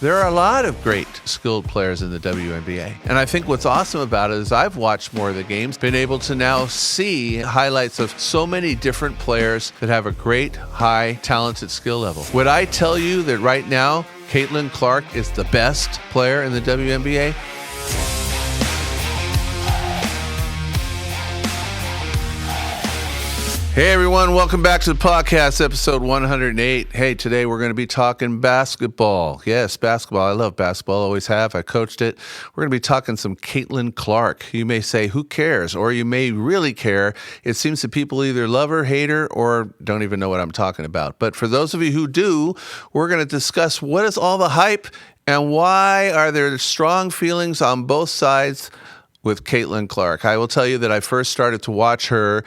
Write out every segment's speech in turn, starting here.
There are a lot of great skilled players in the WNBA. And I think what's awesome about it is I've watched more of the games, been able to now see highlights of so many different players that have a great, high, talented skill level. Would I tell you that right now, Caitlin Clark is the best player in the WNBA? Hey everyone, welcome back to the podcast, episode 108. Hey, today we're going to be talking basketball. Yes, basketball. I love basketball, always have. I coached it. We're going to be talking some Caitlin Clark. You may say, who cares? Or you may really care. It seems that people either love her, hate her, or don't even know what I'm talking about. But for those of you who do, we're going to discuss what is all the hype and why are there strong feelings on both sides with Caitlin Clark. I will tell you that I first started to watch her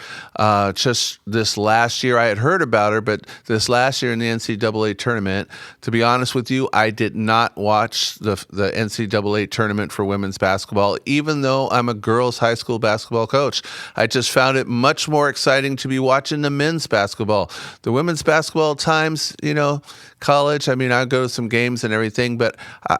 just this last year. I had heard about her, but this last year in the NCAA tournament, to be honest with you, I did not watch the NCAA tournament for women's basketball, even though I'm a girls' high school basketball coach. I just found it much more exciting to be watching the men's basketball. The women's basketball times, college, I go to some games and everything, but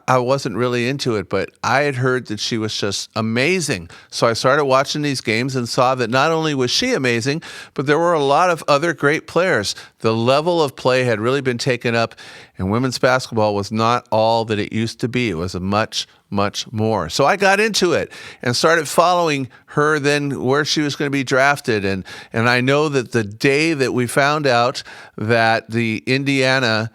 I wasn't really into it. But I had heard that she was just amazing. So I started watching these games and saw that not only was she amazing, but there were a lot of other great players. The level of play had really been taken up, and women's basketball was not all that it used to be. It was a much more. So I got into it and started following her then where she was going to be drafted. And I know that the day that we found out that the Indiana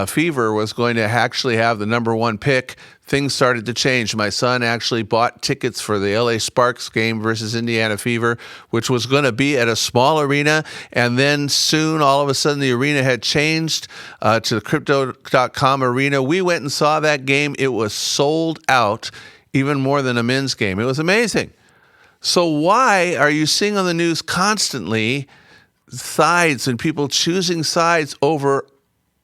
Fever was going to actually have the number one pick, things started to change. My son actually bought tickets for the LA Sparks game versus Indiana Fever, which was going to be at a small arena. And then soon, all of a sudden, the arena had changed to the Crypto.com arena. We went and saw that game. It was sold out, even more than a men's game. It was amazing. So why are you seeing on the news constantly sides and people choosing sides over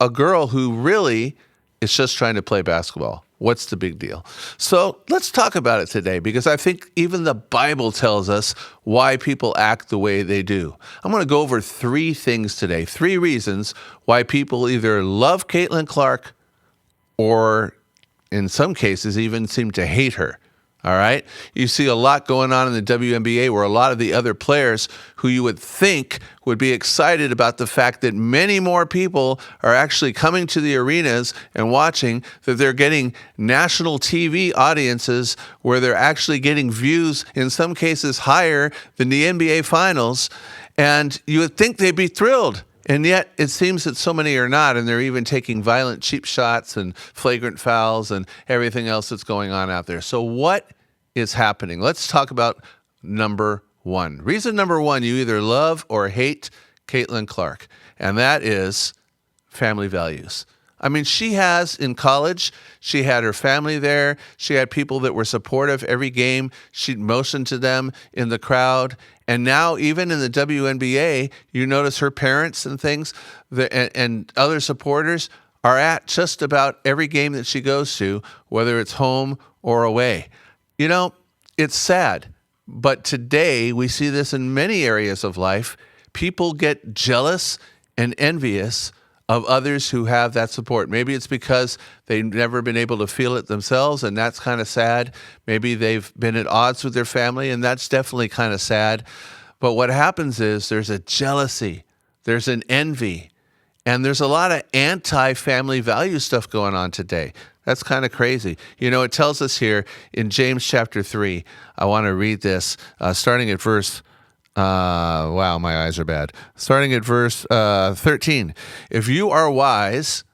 a girl who really is just trying to play basketball? What's the big deal? So let's talk about it today, because I think even the Bible tells us why people act the way they do. I'm going to go over three things today, three reasons why people either love Caitlin Clark or in some cases even seem to hate her. All right. You see a lot going on in the WNBA where a lot of the other players who you would think would be excited about the fact that many more people are actually coming to the arenas and watching, that they're getting national TV audiences where they're actually getting views, in some cases higher than the NBA Finals. And you would think they'd be thrilled. And yet it seems that so many are not, and they're even taking violent cheap shots and flagrant fouls and everything else that's going on out there. So what is happening? Let's talk about number one. Reason number one, you either love or hate Caitlin Clark, and that is family values. She has, in college, she had her family there. She had people that were supportive every game. She'd motion to them in the crowd. And now, even in the WNBA, you notice her parents and things and other supporters are at just about every game that she goes to, whether it's home or away. It's sad, but today we see this in many areas of life. People get jealous and envious of others who have that support. Maybe it's because they've never been able to feel it themselves, and that's kind of sad. Maybe they've been at odds with their family, and that's definitely kind of sad. But what happens is there's a jealousy, there's an envy, and there's a lot of anti-family value stuff going on today. That's kind of crazy. It tells us here in James chapter 3, I want to read this, starting at verse wow, my eyes are bad. Starting at verse 13. If you are wise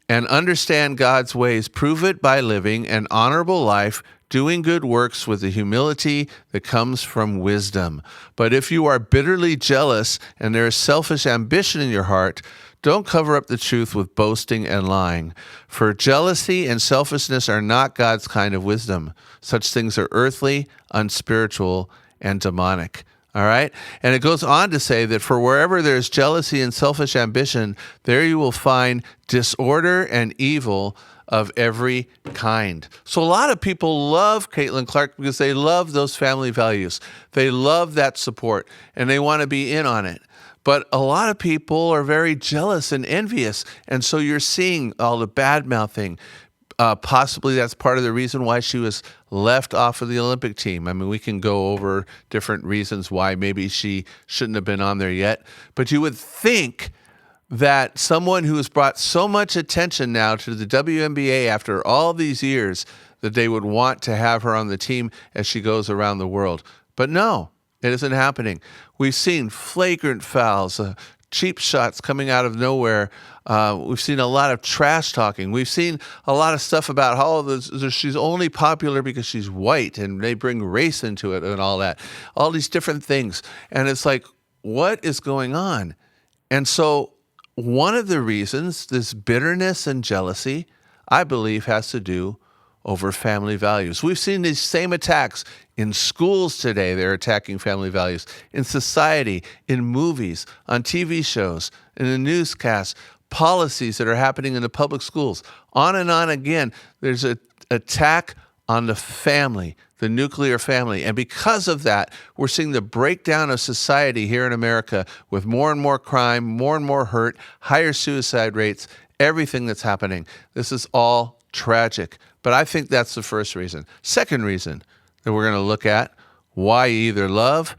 and understand God's ways, prove it by living an honorable life, doing good works with the humility that comes from wisdom. But if you are bitterly jealous and there is selfish ambition in your heart, don't cover up the truth with boasting and lying. For jealousy and selfishness are not God's kind of wisdom. Such things are earthly, unspiritual, and demonic. All right? And it goes on to say that for wherever there's jealousy and selfish ambition, there you will find disorder and evil of every kind. So a lot of people love Caitlin Clark because they love those family values. They love that support, and they want to be in on it. But a lot of people are very jealous and envious, and so you're seeing all the bad-mouthing, Possibly that's part of the reason why she was left off of the Olympic team. I mean, we can go over different reasons why maybe she shouldn't have been on there yet. But you would think that someone who has brought so much attention now to the WNBA after all these years, that they would want to have her on the team as she goes around the world. But no, it isn't happening. We've seen flagrant fouls, cheap shots coming out of nowhere. We've seen a lot of trash talking. We've seen a lot of stuff about how she's only popular because she's white, and they bring race into it and all that. All these different things. And it's like, what is going on? And so one of the reasons, this bitterness and jealousy, I believe, has to do over family values. We've seen these same attacks in schools today. They're attacking family values. In society, in movies, on TV shows, in the newscasts, policies that are happening in the public schools. On and on again, there's an attack on the family, the nuclear family. And because of that, we're seeing the breakdown of society here in America with more and more crime, more and more hurt, higher suicide rates, everything that's happening. This is all tragic. But I think that's the first reason. Second reason that we're going to look at why you either love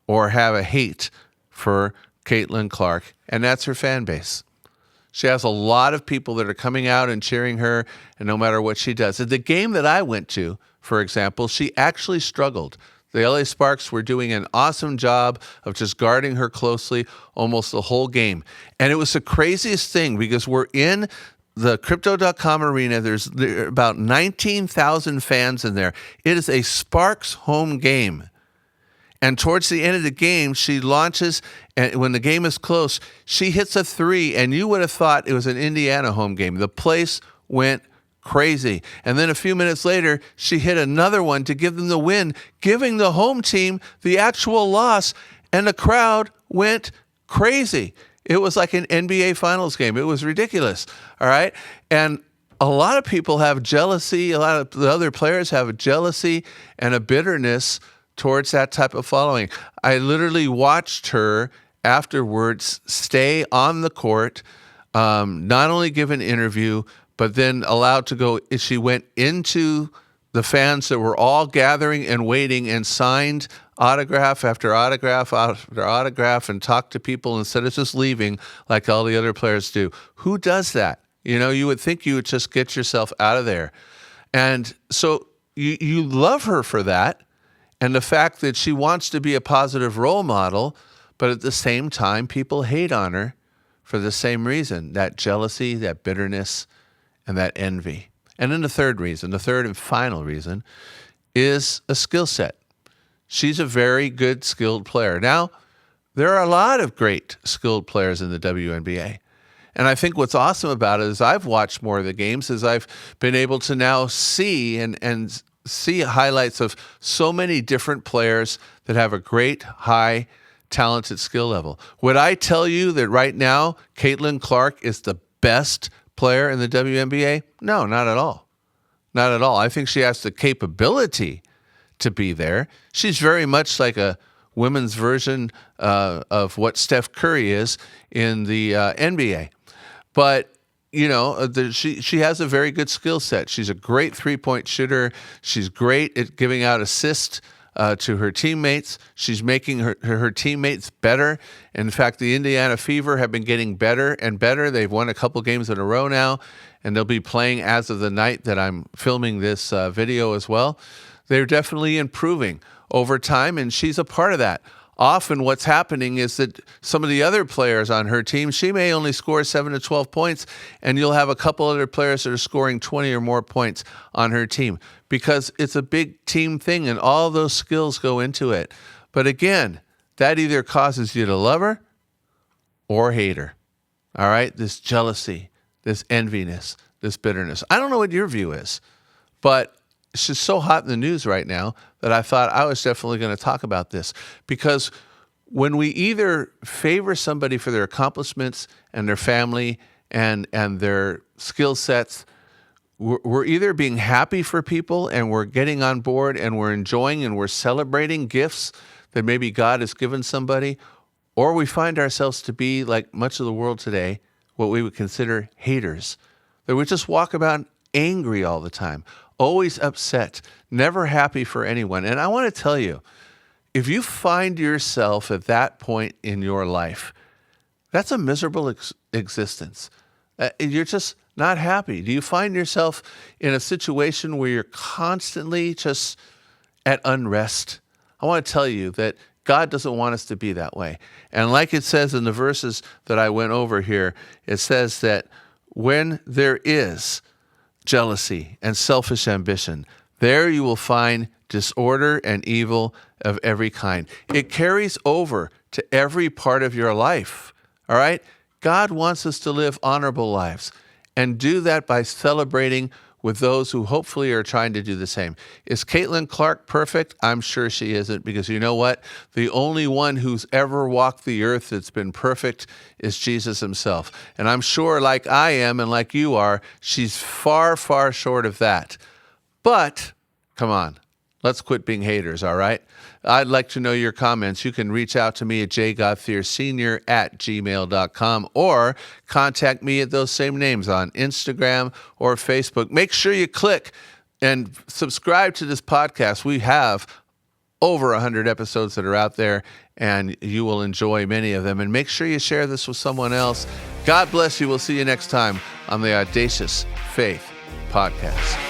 or have a hate for Caitlin Clark, and that's her fan base. She has a lot of people that are coming out and cheering her, and no matter what she does. At the game that I went to, for example, she actually struggled. The LA Sparks were doing an awesome job of just guarding her closely almost the whole game. And it was the craziest thing because we're in the Crypto.com arena. There are about 19,000 fans in there. It is a Sparks home game. And towards the end of the game, she launches, and when the game is close, she hits a three, and you would have thought it was an Indiana home game. The place went crazy. And then a few minutes later, she hit another one to give them the win, giving the home team the actual loss, and the crowd went crazy. It was like an NBA Finals game. It was ridiculous, all right? And a lot of people have jealousy. A lot of the other players have a jealousy and a bitterness towards that type of following. I literally watched her afterwards stay on the court, not only give an interview, but then allowed to go. She went into the fans that were all gathering and waiting and signed autograph after autograph after autograph and talked to people instead of just leaving like all the other players do. Who does that? You know, you would think you would just get yourself out of there. And so you love her for that, and the fact that she wants to be a positive role model, but at the same time, people hate on her for the same reason, that jealousy, that bitterness, and that envy. And then the third reason, the third and final reason, is a skill set. She's a very good, skilled player. Now, there are a lot of great skilled players in the WNBA. And I think what's awesome about it is I've watched more of the games, as I've been able to now see and see highlights of so many different players that have a great, high, talented skill level. Would I tell you that right now Caitlin Clark is the best player in the WNBA? No, not at all. Not at all. I think she has the capability to be there. She's very much like a women's version of what Steph Curry is in the NBA. But, you know, she has a very good skill set. She's a great three-point shooter. She's great at giving out assists to her teammates. She's making her teammates better. In fact, the Indiana Fever have been getting better and better. They've won a couple games in a row now, and they'll be playing as of the night that I'm filming this video as well. They're definitely improving over time, and she's a part of that. Often what's happening is that some of the other players on her team, she may only score 7 to 12 points, and you'll have a couple other players that are scoring 20 or more points on her team because it's a big team thing, and all those skills go into it. But again, that either causes you to love her or hate her, all right? This jealousy, this enviness, this bitterness. I don't know what your view is, but it's just so hot in the news right now that I thought I was definitely going to talk about this, because when we either favor somebody for their accomplishments and their family and their skill sets, we're either being happy for people and we're getting on board and we're enjoying and we're celebrating gifts that maybe God has given somebody, or we find ourselves to be, like much of the world today, what we would consider haters, that we just walk about angry all the time, always upset, never happy for anyone. And I want to tell you, if you find yourself at that point in your life, that's a miserable existence. You're just not happy. Do you find yourself in a situation where you're constantly just at unrest? I want to tell you that God doesn't want us to be that way. And like it says in the verses that I went over here, it says that when there is jealousy and selfish ambition, there you will find disorder and evil of every kind. It carries over to every part of your life, all right? God wants us to live honorable lives and do that by celebrating with those who hopefully are trying to do the same. Is Caitlin Clark perfect? I'm sure she isn't, because you know what? The only one who's ever walked the earth that's been perfect is Jesus himself. And I'm sure, like I am and like you are, she's far, far short of that. But, come on, let's quit being haters, all right? I'd like to know your comments. You can reach out to me at jgodthiersenior@gmail.com or contact me at those same names on Instagram or Facebook. Make sure you click and subscribe to this podcast. We have over 100 episodes that are out there, and you will enjoy many of them. And make sure you share this with someone else. God bless you. We'll see you next time on the Audacious Faith Podcast.